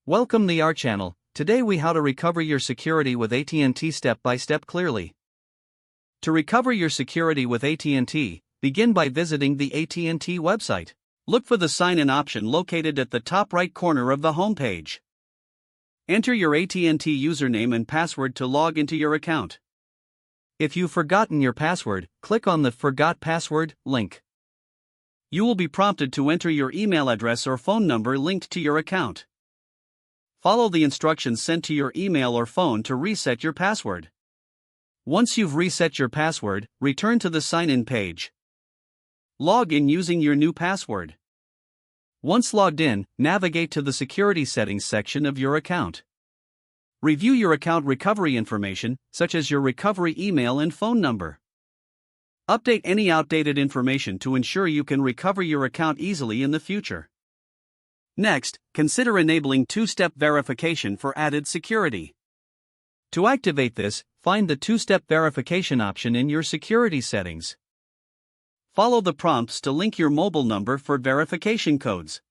Welcome to our channel. Today we how to recover your security with AT&T step by step clearly. To recover your security with AT&T, begin by visiting the AT&T website. Look for the sign-in option located at the top right corner of the homepage. Enter your AT&T username and password to log into your account. If you've forgotten your password, click on the Forgot Password link. You will be prompted to enter your email address or phone number linked to your account. Follow the instructions sent to your email or phone to reset your password. Once you've reset your password, return to the sign-in page. Log in using your new password. Once logged in, navigate to the Security Settings section of your account. Review your account recovery information, such as your recovery email and phone number. Update any outdated information to ensure you can recover your account easily in the future. Next, consider enabling two-step verification for added security. To activate this, find the two-step verification option in your security settings. Follow the prompts to link your mobile number for verification codes.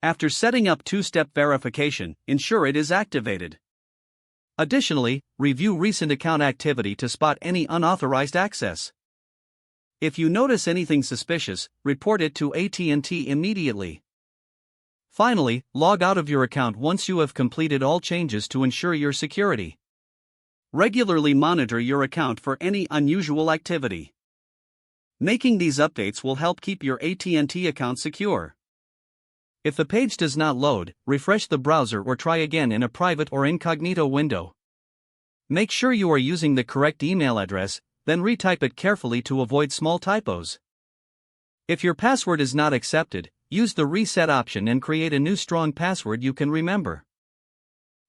After setting up two-step verification, ensure it is activated. Additionally, review recent account activity to spot any unauthorized access. If you notice anything suspicious, report it to AT&T immediately. Finally, log out of your account once you have completed all changes to ensure your security. Regularly monitor your account for any unusual activity. Making these updates will help keep your AT&T account secure. If the page does not load, refresh the browser or try again in a private or incognito window. Make sure you are using the correct email address, then retype it carefully to avoid small typos. If your password is not accepted, use the reset option and create a new strong password you can remember.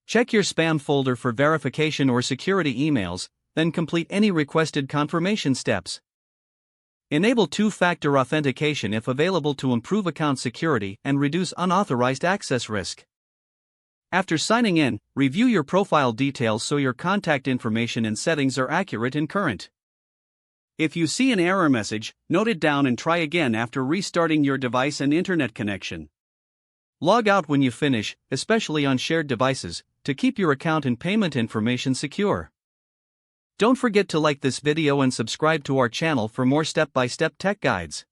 Check your spam folder for verification or security emails, then complete any requested confirmation steps. Enable two-factor authentication if available to improve account security and reduce unauthorized access risk. After signing in, review your profile details so your contact information and settings are accurate and current. If you see an error message, note it down and try again after restarting your device and internet connection. Log out when you finish, especially on shared devices, to keep your account and payment information secure. Don't forget to like this video and subscribe to our channel for more step-by-step tech guides.